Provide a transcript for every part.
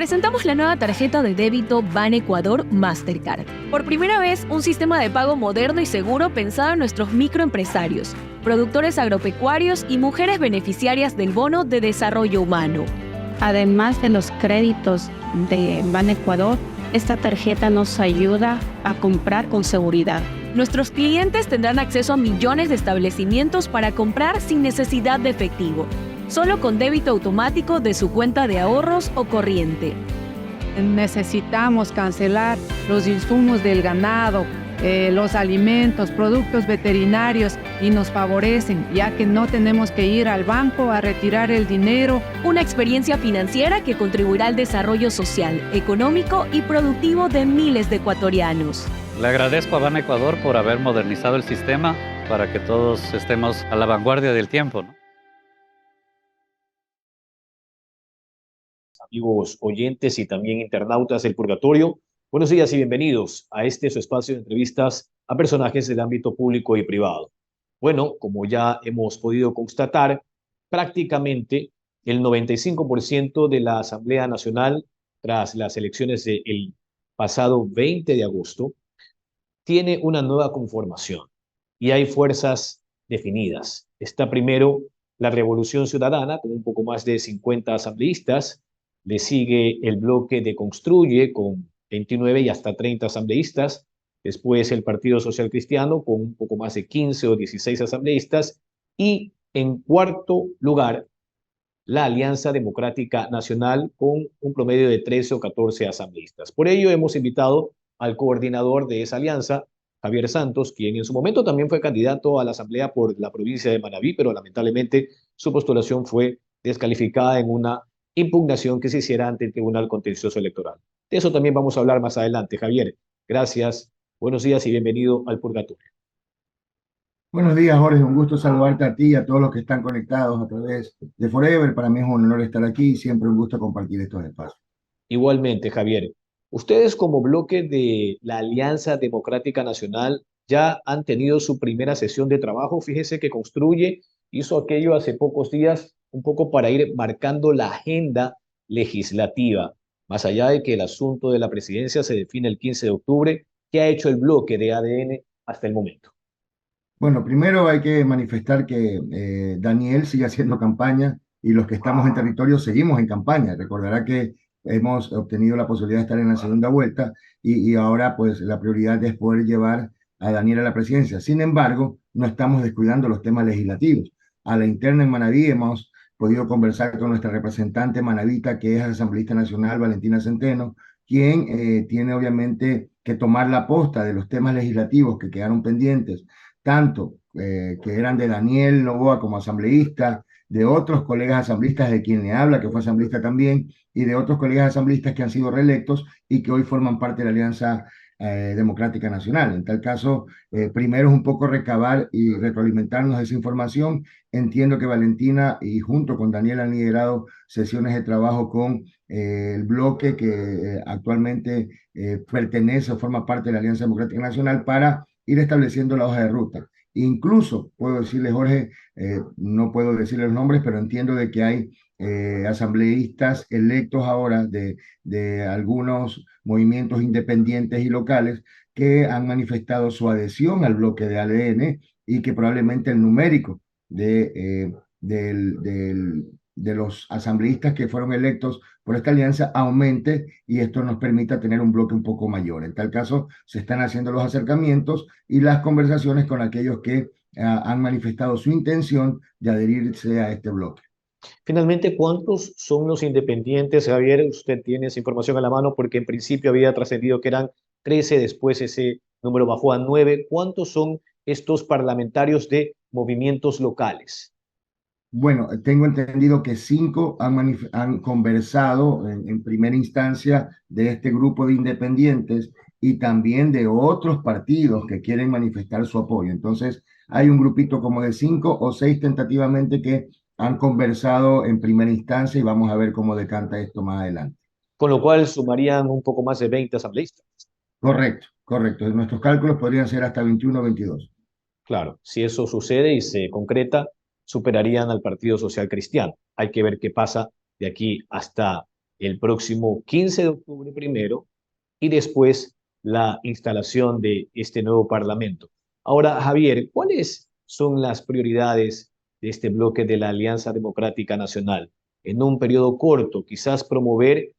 presentamos la nueva tarjeta de débito Banecuador Mastercard. Por primera vez, un sistema de pago moderno y seguro pensado en nuestros microempresarios, productores agropecuarios y mujeres beneficiarias del Bono de Desarrollo Humano. Además de los créditos de Banecuador, esta tarjeta nos ayuda a comprar con seguridad. Nuestros clientes tendrán acceso a millones de establecimientos para comprar sin necesidad de efectivo, solo con débito automático de su cuenta de ahorros o corriente. Necesitamos cancelar los insumos del ganado, los alimentos, productos veterinarios y nos favorecen, ya que no tenemos que ir al banco a retirar el dinero. Una experiencia financiera que contribuirá al desarrollo social, económico y productivo de miles de ecuatorianos. Le agradezco a Banecuador por haber modernizado el sistema para que todos estemos a la vanguardia del tiempo, ¿no? Amigos oyentes y también internautas del Purgatorio, buenos días y bienvenidos a su espacio de entrevistas a personajes del ámbito público y privado. Bueno, como ya hemos podido constatar, prácticamente el 95% de la Asamblea Nacional, tras las elecciones del pasado 20 de agosto, tiene una nueva conformación y hay fuerzas definidas. Está primero la Revolución Ciudadana, con un poco más de 50 asambleístas. Le sigue el bloque de Construye con 29 y hasta 30 asambleístas. Después el Partido Social Cristiano con un poco más de 15 o 16 asambleístas. Y en cuarto lugar, la Alianza Democrática Nacional con un promedio de 13 o 14 asambleístas. Por ello hemos invitado al coordinador de esa alianza, Javier Santos, quien en su momento también fue candidato a la asamblea por la provincia de Manabí, pero lamentablemente su postulación fue descalificada en una impugnación que se hiciera ante el Tribunal Contencioso Electoral. De eso también vamos a hablar más adelante. Javier, gracias, buenos días y bienvenido al Purgatorio. Buenos días, Jorge. Un gusto saludarte a ti y a todos los que están conectados a través de Forever. Para mí es un honor estar aquí y siempre un gusto compartir estos espacios. Igualmente, Javier. Ustedes como bloque de la Alianza Democrática Nacional ya han tenido su primera sesión de trabajo. Fíjese que Construye hizo aquello hace pocos días un poco para ir marcando la agenda legislativa. Más allá de que el asunto de la presidencia se define el 15 de octubre, ¿qué ha hecho el bloque de ADN hasta el momento? Bueno, primero hay que manifestar que Daniel sigue haciendo campaña y los que estamos en territorio seguimos en campaña. Recordará que hemos obtenido la posibilidad de estar en la segunda vuelta y ahora pues la prioridad es poder llevar a Daniel a la presidencia. Sin embargo, no estamos descuidando los temas legislativos. A la interna en Manabí hemos podido conversar con nuestra representante manabita, que es asambleísta nacional, Valentina Centeno, quien tiene obviamente que tomar la posta de los temas legislativos que quedaron pendientes, tanto que eran de Daniel Noboa como asambleísta, de otros colegas asambleístas, de quien le habla, que fue asambleísta también, y de otros colegas asambleístas que han sido reelectos y que hoy forman parte de la Alianza Democrática Nacional. En tal caso, primero es un poco recabar y retroalimentarnos de esa información. Entiendo que Valentina y junto con Daniel han liderado sesiones de trabajo con el bloque que actualmente pertenece o forma parte de la Alianza Democrática Nacional para ir estableciendo la hoja de ruta. Incluso, puedo decirle, Jorge, no puedo decirle los nombres, pero entiendo de que hay asambleístas electos ahora de algunos movimientos independientes y locales que han manifestado su adhesión al bloque de ADN y que probablemente el numérico de los asambleístas que fueron electos por esta alianza aumente y esto nos permita tener un bloque un poco mayor. En tal caso, se están haciendo los acercamientos y las conversaciones con aquellos que han manifestado su intención de adherirse a este bloque. Finalmente, ¿cuántos son los independientes, Javier? Usted tiene esa información a la mano porque en principio había trascendido que eran 13, después ese número bajó a 9. ¿Cuántos son estos parlamentarios de movimientos locales? Bueno, tengo entendido que 5 han conversado en primera instancia de este grupo de independientes y también de otros partidos que quieren manifestar su apoyo. Entonces, hay un grupito como de 5 o 6 tentativamente que han conversado en primera instancia y vamos a ver cómo decanta esto más adelante. Con lo cual sumarían un poco más de 20 asambleístas. Correcto, correcto. Nuestros cálculos podrían ser hasta 21 o 22. Claro, si eso sucede y se concreta, superarían al Partido Social Cristiano. Hay que ver qué pasa de aquí hasta el próximo 15 de octubre primero y después la instalación de este nuevo Parlamento. Ahora, Javier, ¿cuáles son las prioridades de este bloque de la Alianza Democrática Nacional? En un periodo corto, quizás promover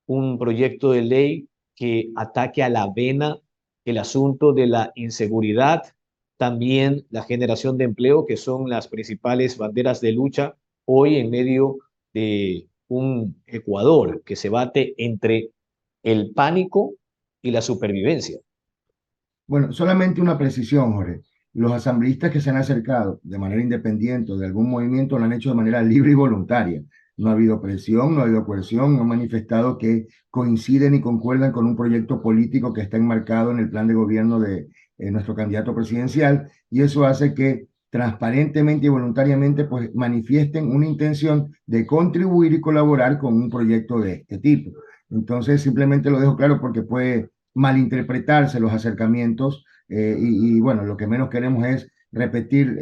un proyecto de ley que ataque a la vena el asunto de la inseguridad, también la generación de empleo, que son las principales banderas de lucha hoy en medio de un Ecuador que se bate entre el pánico y la supervivencia. Bueno, solamente una precisión, Jorge. Los asambleístas que se han acercado de manera independiente o de algún movimiento lo han hecho de manera libre y voluntaria. No ha habido presión, no ha habido coerción, no han manifestado que coinciden y concuerdan con un proyecto político que está enmarcado en el plan de gobierno de nuestro candidato presidencial, y eso hace que transparentemente y voluntariamente pues manifiesten una intención de contribuir y colaborar con un proyecto de este tipo. Entonces, simplemente lo dejo claro porque puede malinterpretarse los acercamientos bueno, lo que menos queremos es repetir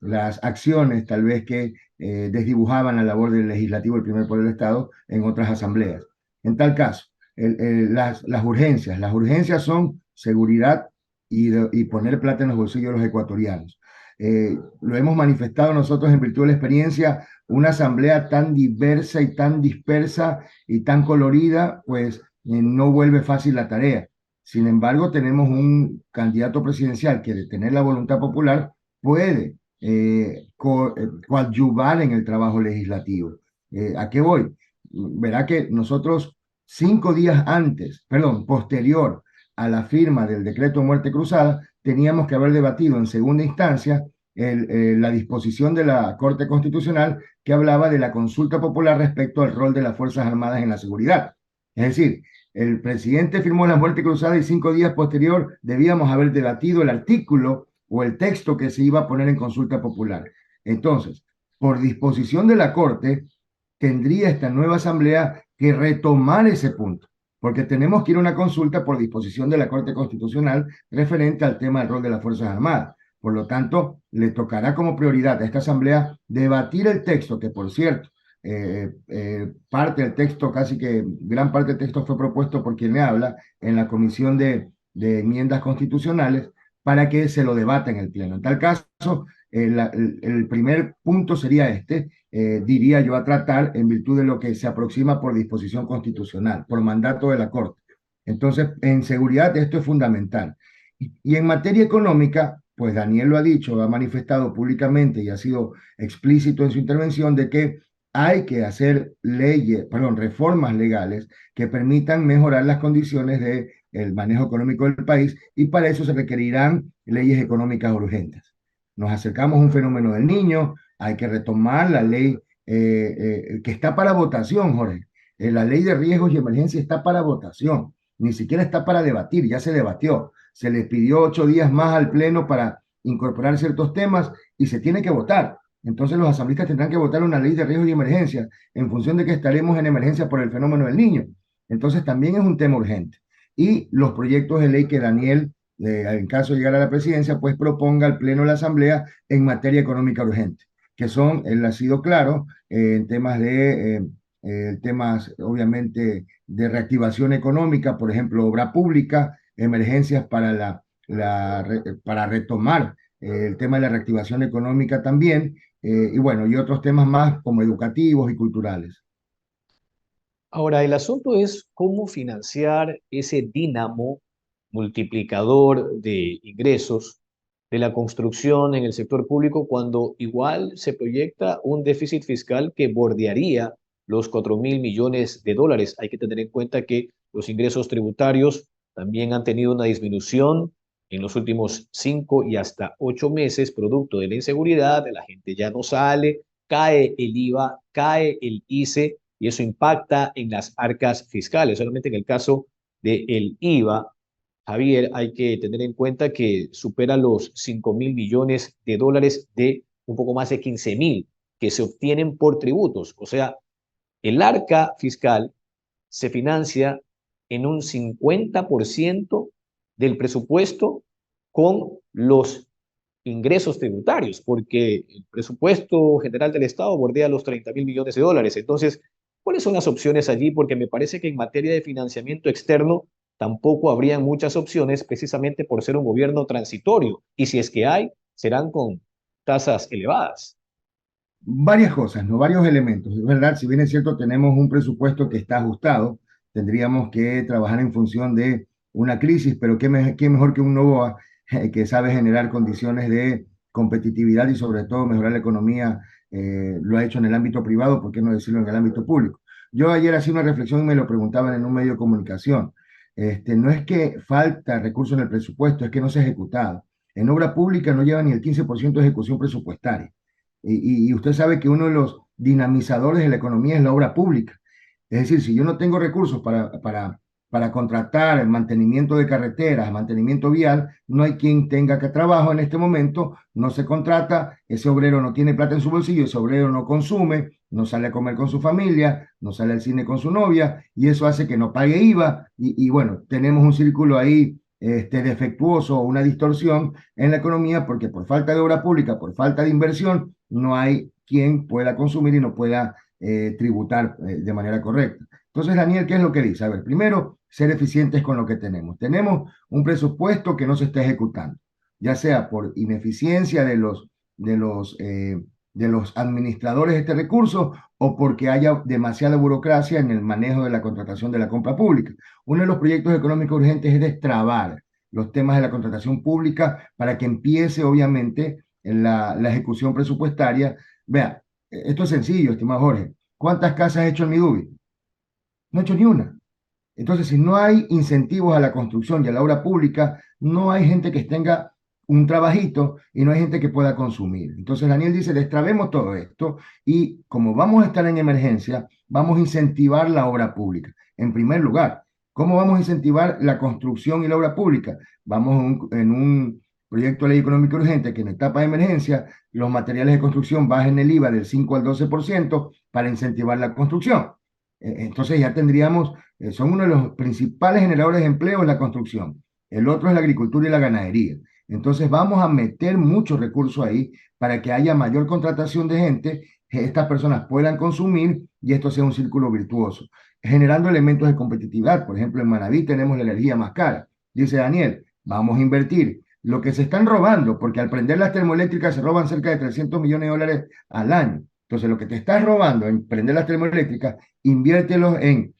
las acciones tal vez que desdibujaban la labor del legislativo, el primer poder del Estado, en otras asambleas. En tal caso, las urgencias son seguridad y poner plata en los bolsillos de los ecuatorianos. Lo hemos manifestado nosotros en virtud de la experiencia, una asamblea tan diversa y tan dispersa y tan colorida, pues no vuelve fácil la tarea. Sin embargo, tenemos un candidato presidencial que de tener la voluntad popular puede coadyuvar en el trabajo legislativo. ¿A qué voy? Verá que nosotros 5 días antes, perdón, posterior a la firma del decreto de muerte cruzada, teníamos que haber debatido en segunda instancia la disposición de la Corte Constitucional que hablaba de la consulta popular respecto al rol de las Fuerzas Armadas en la seguridad. Es decir, el presidente firmó la muerte cruzada y 5 días posterior debíamos haber debatido el artículo o el texto que se iba a poner en consulta popular. Entonces, por disposición de la Corte, tendría esta nueva asamblea que retomar ese punto, porque tenemos que ir a una consulta por disposición de la Corte Constitucional referente al tema del rol de las Fuerzas Armadas. Por lo tanto, le tocará como prioridad a esta asamblea debatir el texto, que por cierto, parte del texto, casi que gran parte del texto fue propuesto por quien le habla en la Comisión de Enmiendas Constitucionales para que se lo debata en el Pleno. En tal caso, el primer punto sería diría yo, a tratar en virtud de lo que se aproxima por disposición constitucional, por mandato de la Corte. Entonces, en seguridad esto es fundamental. Y en materia económica, pues Daniel lo ha dicho, lo ha manifestado públicamente y ha sido explícito en su intervención de que hay que hacer reformas legales que permitan mejorar las condiciones del manejo económico del país, y para eso se requerirán leyes económicas urgentes. Nos acercamos a un fenómeno del Niño, hay que retomar la ley que está para votación, Jorge. La ley de riesgos y emergencia está para votación, ni siquiera está para debatir, ya se debatió. Se les pidió 8 días más al Pleno para incorporar ciertos temas y se tiene que votar. Entonces los asambleístas tendrán que votar una ley de riesgos y emergencia en función de que estaremos en emergencia por el fenómeno del Niño. Entonces también es un tema urgente. Y los proyectos de ley que Daniel, en caso de llegar a la presidencia, pues proponga al Pleno de la Asamblea en materia económica urgente, que son, él ha sido claro, en temas obviamente de reactivación económica, por ejemplo, obra pública, emergencias para retomar el tema de la reactivación económica también, y bueno, y otros temas más como educativos y culturales. Ahora, el asunto es cómo financiar ese dínamo multiplicador de ingresos de la construcción en el sector público cuando igual se proyecta un déficit fiscal que bordearía los 4.000 millones de dólares. Hay que tener en cuenta que los ingresos tributarios también han tenido una disminución en los últimos 5 y hasta 8 meses, producto de la inseguridad, la gente ya no sale, cae el IVA, cae el ICE, y eso impacta en las arcas fiscales. Solamente en el caso del IVA, Javier, hay que tener en cuenta que supera los 5.000 millones de dólares de un poco más de 15.000 que se obtienen por tributos. O sea, el arca fiscal se financia en un 50% del presupuesto con los ingresos tributarios, porque el presupuesto general del Estado bordea los 30.000 millones de dólares. Entonces, ¿Cuáles son las opciones allí? Porque me parece que en materia de financiamiento externo tampoco habrían muchas opciones precisamente por ser un gobierno transitorio. Y si es que hay, serán con tasas elevadas. Varias cosas, ¿no? Varios elementos. Es verdad, si bien es cierto, tenemos un presupuesto que está ajustado, tendríamos que trabajar en función de una crisis, pero qué mejor que un Novoa que sabe generar condiciones de competitividad y sobre todo mejorar la economía, lo ha hecho en el ámbito privado, ¿por qué no decirlo en el ámbito público? Yo ayer hacía una reflexión y me lo preguntaban en un medio de comunicación. No es que falta recursos en el presupuesto, es que no se ha ejecutado. En obra pública no lleva ni el 15% de ejecución presupuestaria. Y usted sabe que uno de los dinamizadores de la economía es la obra pública. Es decir, si yo no tengo recursos para contratar el mantenimiento de carreteras, mantenimiento vial, no hay quien tenga que trabajo en este momento, no se contrata, ese obrero no tiene plata en su bolsillo, ese obrero no consume, no sale a comer con su familia, no sale al cine con su novia, y eso hace que no pague IVA, y bueno, tenemos un círculo ahí defectuoso o una distorsión en la economía porque por falta de obra pública, por falta de inversión, no hay quien pueda consumir y no pueda tributar de manera correcta. Entonces, Daniel, ¿qué es lo que dice? A ver, primero, ser eficientes con lo que tenemos. Tenemos un presupuesto que no se está ejecutando, ya sea por ineficiencia de los administradores de este recurso o porque haya demasiada burocracia en el manejo de la contratación de la compra pública. Uno de los proyectos económicos urgentes es destrabar los temas de la contratación pública para que empiece, obviamente, la ejecución presupuestaria. Vea, esto es sencillo, estimado Jorge. ¿Cuántas casas ha hecho el Midubi? No ha hecho ni una. Entonces, si no hay incentivos a la construcción y a la obra pública, no hay gente que tenga un trabajito y no hay gente que pueda consumir. Entonces, Daniel dice, destrabemos todo esto y como vamos a estar en emergencia, vamos a incentivar la obra pública. En primer lugar, ¿cómo vamos a incentivar la construcción y la obra pública? Vamos en un proyecto de ley económica urgente que en etapa de emergencia los materiales de construcción bajen el IVA del 5 al 12% para incentivar la construcción. Entonces ya tendríamos, son uno de los principales generadores de empleo en la construcción. El otro es la agricultura y la ganadería. Entonces vamos a meter muchos recursos ahí para que haya mayor contratación de gente, que estas personas puedan consumir y esto sea un círculo virtuoso, generando elementos de competitividad. Por ejemplo, en Manaví tenemos la energía más cara. Dice Daniel, vamos a invertir. Lo que se están robando, porque al prender las termoeléctricas se roban cerca de 300 millones de dólares al año. Entonces, lo que te estás robando en prender las termoeléctricas, inviértelos en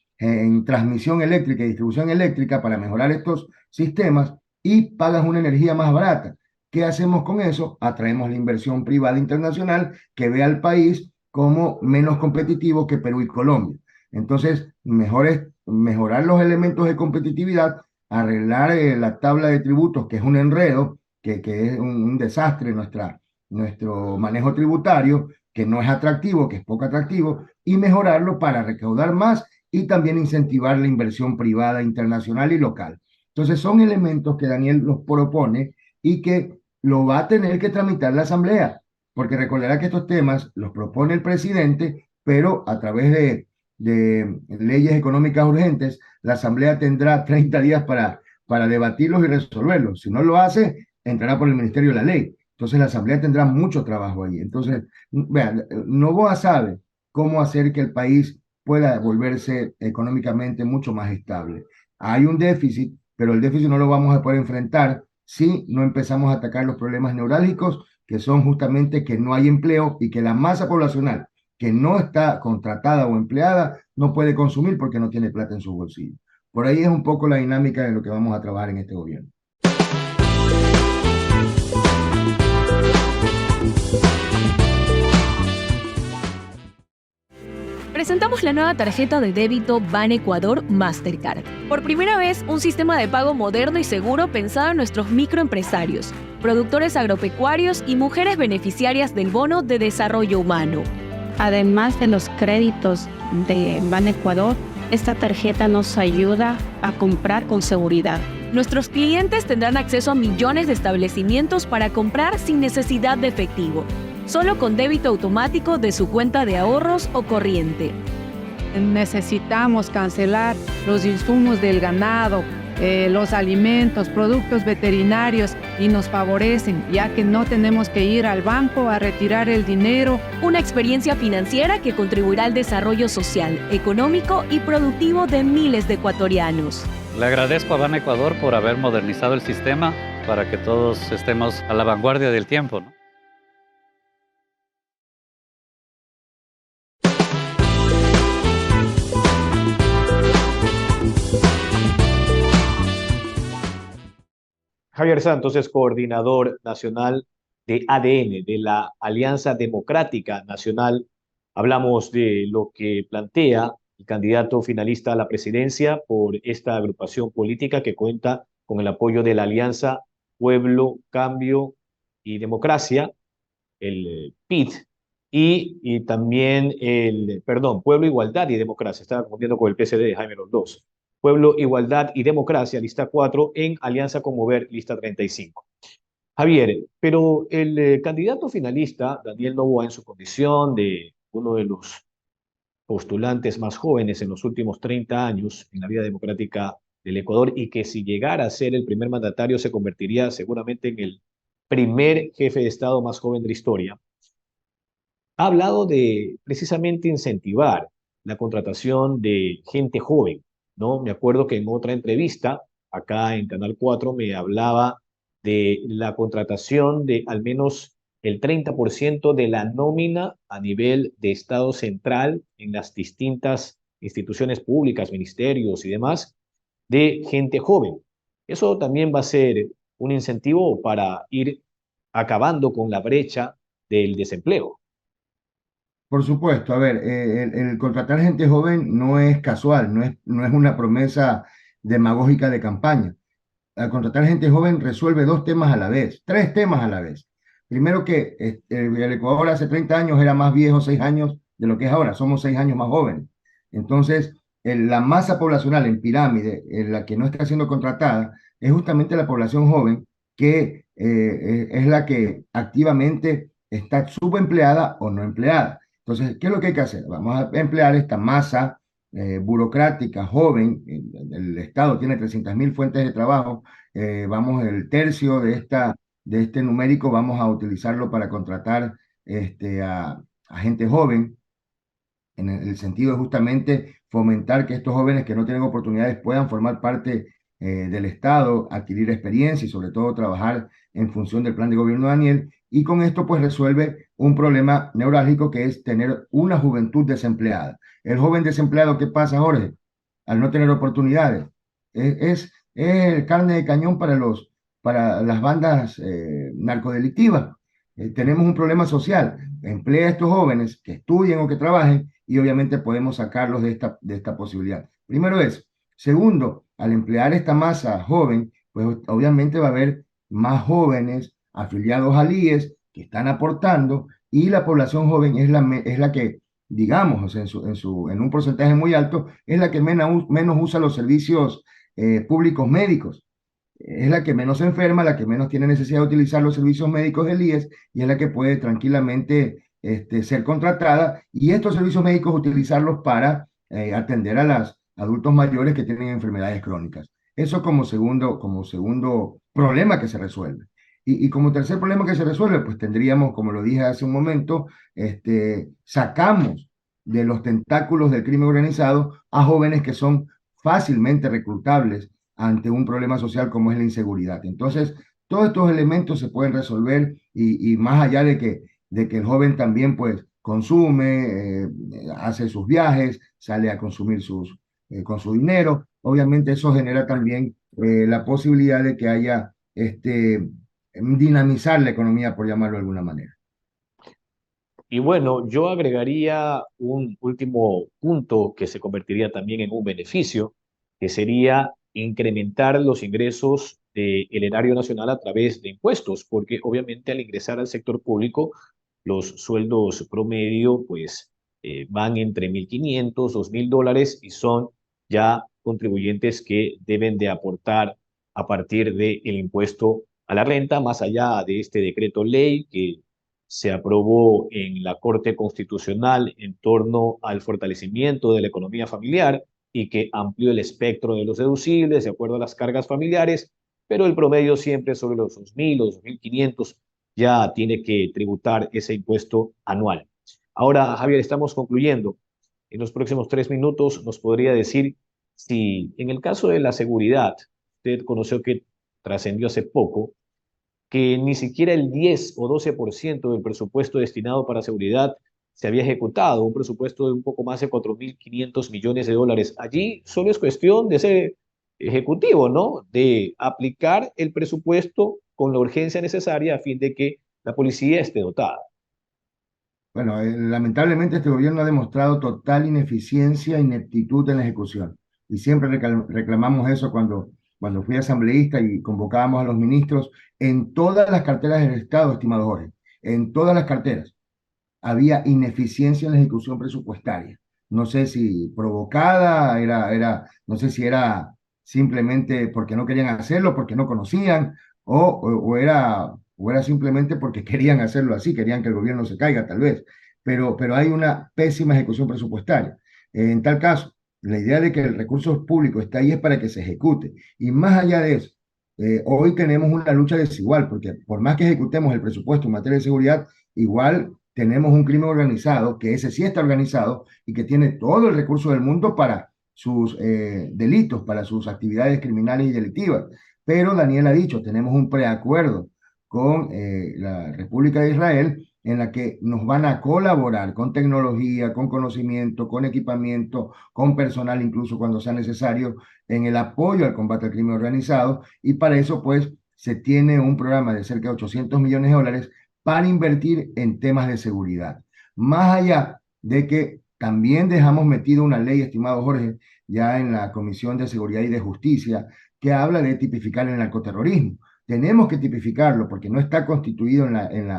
transmisión eléctrica y distribución eléctrica para mejorar estos sistemas y pagas una energía más barata. ¿Qué hacemos con eso? Atraemos la inversión privada internacional que ve al país como menos competitivo que Perú y Colombia. Entonces, mejor es mejorar los elementos de competitividad, arreglar la tabla de tributos, que es un enredo, que es un desastre nuestro manejo tributario, que no es atractivo, que es poco atractivo, y mejorarlo para recaudar más y también incentivar la inversión privada internacional y local. Entonces son elementos que Daniel los propone y que lo va a tener que tramitar la Asamblea, porque recordará que estos temas los propone el presidente, pero a través de leyes económicas urgentes, la Asamblea tendrá 30 días para debatirlos y resolverlos. Si no lo hace, entrará por el Ministerio de la Ley. Entonces la Asamblea tendrá mucho trabajo ahí. Entonces, vean, Novoa sabe cómo hacer que el país pueda volverse económicamente mucho más estable. Hay un déficit, pero el déficit no lo vamos a poder enfrentar si no empezamos a atacar los problemas neurálgicos, que son justamente que no hay empleo y que la masa poblacional que no está contratada o empleada no puede consumir porque no tiene plata en su bolsillo. Por ahí es un poco la dinámica de lo que vamos a trabajar en este gobierno. Presentamos la nueva tarjeta de débito Banecuador Mastercard. Por primera vez, un sistema de pago moderno y seguro pensado en nuestros microempresarios, productores agropecuarios y mujeres beneficiarias del Bono de Desarrollo Humano. Además de los créditos de Banecuador, esta tarjeta nos ayuda a comprar con seguridad. Nuestros clientes tendrán acceso a millones de establecimientos para comprar sin necesidad de efectivo, solo con débito automático de su cuenta de ahorros o corriente. Necesitamos cancelar los insumos del ganado, los alimentos, productos veterinarios y nos favorecen, ya que no tenemos que ir al banco a retirar el dinero. Una experiencia financiera que contribuirá al desarrollo social, económico y productivo de miles de ecuatorianos. Le agradezco a Ban Ecuador por haber modernizado el sistema para que todos estemos a la vanguardia del tiempo, ¿no? Javier Santos es coordinador nacional de ADN, de la Alianza Democrática Nacional. Hablamos de lo que plantea el candidato finalista a la presidencia por esta agrupación política que cuenta con el apoyo de la Alianza Pueblo, Cambio y Democracia, el PID, y también Pueblo, Igualdad y Democracia. Estaba confundiendo con el PSD de Jaime Los. Pueblo, Igualdad y Democracia, lista 4, en Alianza con Mover, lista 35. Javier, pero el candidato finalista, Daniel Noboa, en su condición de uno de los postulantes más jóvenes en los últimos 30 años en la vida democrática del Ecuador, y que si llegara a ser el primer mandatario se convertiría seguramente en el primer jefe de Estado más joven de la historia, ha hablado de precisamente incentivar la contratación de gente joven, ¿no? Me acuerdo que en otra entrevista, acá en Canal 4, me hablaba de la contratación de al menos el 30% de la nómina a nivel de Estado central en las distintas instituciones públicas, ministerios y demás, de gente joven. Eso también va a ser un incentivo para ir acabando con la brecha del desempleo. Por supuesto, a ver, el contratar gente joven no es casual, no es una promesa demagógica de campaña. Al contratar gente joven resuelve dos temas a la vez, tres temas a la vez. Primero que el Ecuador hace 30 años era más viejo 6 años de lo que es ahora, somos 6 años más jóvenes. Entonces, la masa poblacional en pirámide, en la que no está siendo contratada, es justamente la población joven que es la que activamente está subempleada o no empleada. Entonces, ¿qué es lo que hay que hacer? Vamos a emplear esta masa burocrática, joven. El Estado tiene 300.000 fuentes de trabajo. El tercio de este numérico vamos a utilizarlo para contratar a gente joven, en el sentido de justamente fomentar que estos jóvenes que no tienen oportunidades puedan formar parte del Estado, adquirir experiencia y sobre todo trabajar en función del plan de gobierno de Daniel. Y con esto pues resuelve un problema neurálgico, que es tener una juventud desempleada. El joven desempleado, ¿qué pasa, Jorge? Al no tener oportunidades, es carne de cañón para las bandas narcodelictivas. Tenemos un problema social. Emplea a estos jóvenes que estudien o que trabajen y obviamente podemos sacarlos de esta posibilidad. Primero eso. Segundo, al emplear esta masa joven, pues obviamente va a haber más jóvenes afiliados al IES que están aportando, y la población joven es la que, digamos, o sea, en un porcentaje muy alto, es la que menos usa los servicios públicos médicos. Es la que menos se enferma, la que menos tiene necesidad de utilizar los servicios médicos del IES, y es la que puede tranquilamente ser contratada, y estos servicios médicos utilizarlos para atender a los adultos mayores que tienen enfermedades crónicas. Eso como segundo problema que se resuelve. Y como tercer problema que se resuelve, pues tendríamos, como lo dije hace un momento, sacamos de los tentáculos del crimen organizado a jóvenes que son fácilmente reclutables ante un problema social como es la inseguridad. Entonces, todos estos elementos se pueden resolver, y más allá de que el joven también pues consume, hace sus viajes, sale a consumir con su dinero, obviamente eso genera también la posibilidad de que haya dinamizar la economía, por llamarlo de alguna manera. Y bueno, yo agregaría un último punto que se convertiría también en un beneficio, que sería incrementar los ingresos del erario nacional a través de impuestos, porque obviamente al ingresar al sector público, los sueldos promedio pues van entre $1.500, $2.000, y son ya contribuyentes que deben de aportar a partir del impuesto a la renta, más allá de este decreto ley que se aprobó en la Corte Constitucional en torno al fortalecimiento de la economía familiar. y que amplió el espectro de los deducibles de acuerdo a las cargas familiares, pero el promedio siempre sobre los 2.000 o 2.500 ya tiene que tributar ese impuesto anual. Ahora, Javier, estamos concluyendo. En los próximos 3 minutos nos podría decir si en el caso de la seguridad, usted conoció que trascendió hace poco, que ni siquiera el 10 o 12% del presupuesto destinado para seguridad se había ejecutado, un presupuesto de un poco más de 4.500 millones de dólares. Allí solo es cuestión de ser ejecutivo, ¿no? De aplicar el presupuesto con la urgencia necesaria a fin de que la policía esté dotada. Bueno, lamentablemente este gobierno ha demostrado total ineficiencia e ineptitud en la ejecución. Y siempre reclamamos eso cuando fui asambleísta y convocábamos a los ministros en todas las carteras del Estado, estimados Jorge, en todas las carteras había ineficiencia en la ejecución presupuestaria. No sé si provocada, no sé si era simplemente porque no querían hacerlo, porque no conocían, o era simplemente porque querían hacerlo así, querían que el gobierno se caiga tal vez. Pero hay una pésima ejecución presupuestaria. En tal caso, la idea de que el recurso público está ahí es para que se ejecute. Y más allá de eso, hoy tenemos una lucha desigual, porque por más que ejecutemos el presupuesto en materia de seguridad, igual tenemos un crimen organizado, que ese sí está organizado y que tiene todo el recurso del mundo para sus delitos, para sus actividades criminales y delictivas. Pero Daniel ha dicho, tenemos un preacuerdo con la República de Israel en la que nos van a colaborar con tecnología, con conocimiento, con equipamiento, con personal incluso cuando sea necesario en el apoyo al combate al crimen organizado, y para eso pues se tiene un programa de cerca de 800 millones de dólares para invertir en temas de seguridad. Más allá de que también dejamos metido una ley, estimado Jorge, ya en la Comisión de Seguridad y de Justicia, que habla de tipificar el narcoterrorismo. Tenemos que tipificarlo porque no está constituido en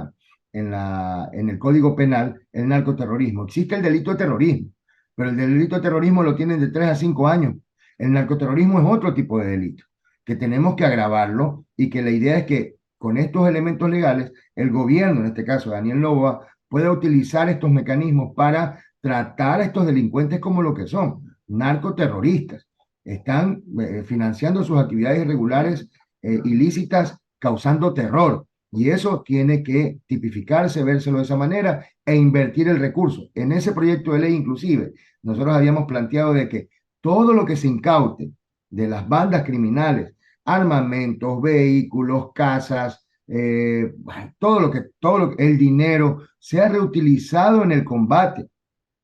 el Código Penal el narcoterrorismo. Existe el delito de terrorismo, pero el delito de terrorismo lo tienen de 3 a 5 años. El narcoterrorismo es otro tipo de delito, que tenemos que agravarlo y que la idea es que con estos elementos legales, el gobierno, en este caso Daniel Noboa, pueda utilizar estos mecanismos para tratar a estos delincuentes como lo que son, narcoterroristas. Están financiando sus actividades irregulares ilícitas, causando terror. Y eso tiene que tipificarse, vérselo de esa manera e invertir el recurso. En ese proyecto de ley, inclusive, nosotros habíamos planteado de que todo lo que se incaute de las bandas criminales, armamentos, vehículos, casas, el dinero sea reutilizado en el combate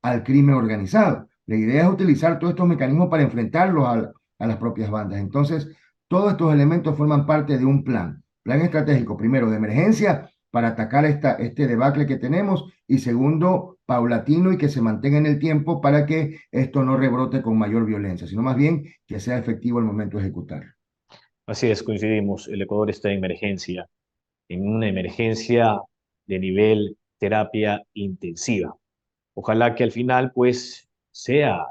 al crimen organizado. La idea es utilizar todos estos mecanismos para enfrentarlos a las propias bandas. Entonces, todos estos elementos forman parte de un plan estratégico, primero de emergencia para atacar este debacle que tenemos, y segundo, paulatino y que se mantenga en el tiempo para que esto no rebrote con mayor violencia, sino más bien que sea efectivo al momento de ejecutarlo. Así es, coincidimos. El Ecuador está en una emergencia de nivel terapia intensiva. Ojalá que al final, pues, sea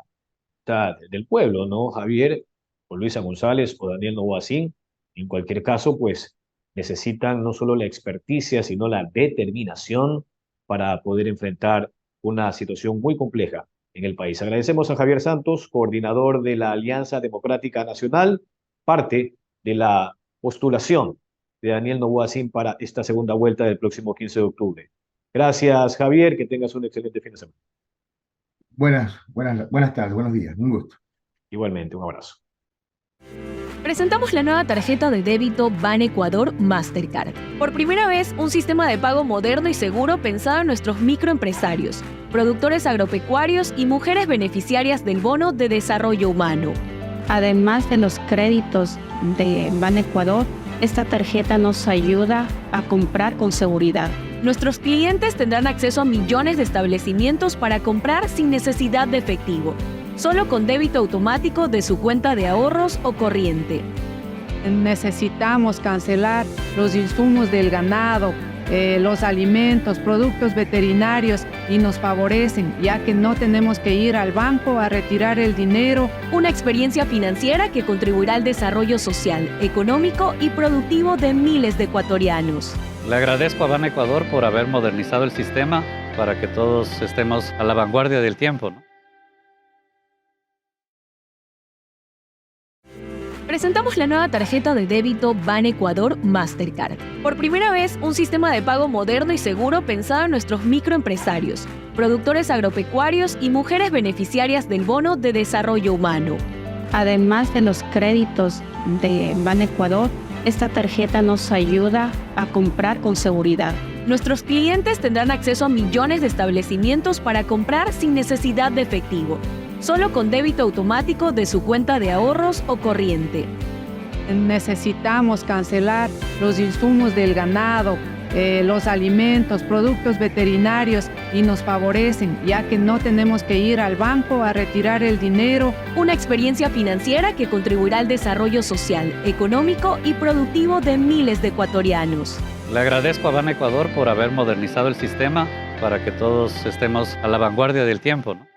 del pueblo, ¿no, Javier? O Luisa González o Daniel Noboa. En cualquier caso, pues, necesitan no solo la experticia, sino la determinación para poder enfrentar una situación muy compleja en el país. Agradecemos a Javier Santos, coordinador de la Alianza Democrática Nacional, parte de la postulación de Daniel Noboa para esta segunda vuelta del próximo 15 de octubre. Gracias, Javier, que tengas un excelente fin de semana. Buenas tardes, buenos días, un gusto. Igualmente, un abrazo. Presentamos la nueva tarjeta de débito Ban Ecuador Mastercard. Por primera vez, un sistema de pago moderno y seguro pensado en nuestros microempresarios, productores agropecuarios y mujeres beneficiarias del Bono de Desarrollo Humano. Además de los créditos de Ban Ecuador, esta tarjeta nos ayuda a comprar con seguridad. Nuestros clientes tendrán acceso a millones de establecimientos para comprar sin necesidad de efectivo, solo con débito automático de su cuenta de ahorros o corriente. Necesitamos cancelar los insumos del ganado, los alimentos, productos veterinarios, y nos favorecen, ya que no tenemos que ir al banco a retirar el dinero. Una experiencia financiera que contribuirá al desarrollo social, económico y productivo de miles de ecuatorianos. Le agradezco a Ban Ecuador por haber modernizado el sistema para que todos estemos a la vanguardia del tiempo, ¿no? Presentamos la nueva tarjeta de débito Ban Ecuador Mastercard. Por primera vez, un sistema de pago moderno y seguro pensado en nuestros microempresarios, productores agropecuarios y mujeres beneficiarias del Bono de Desarrollo Humano. Además de los créditos de Ban Ecuador, esta tarjeta nos ayuda a comprar con seguridad. Nuestros clientes tendrán acceso a millones de establecimientos para comprar sin necesidad de efectivo, solo con débito automático de su cuenta de ahorros o corriente. Necesitamos cancelar los insumos del ganado, los alimentos, productos veterinarios y nos favorecen, ya que no tenemos que ir al banco a retirar el dinero. Una experiencia financiera que contribuirá al desarrollo social, económico y productivo de miles de ecuatorianos. Le agradezco a Ban Ecuador por haber modernizado el sistema para que todos estemos a la vanguardia del tiempo, ¿no?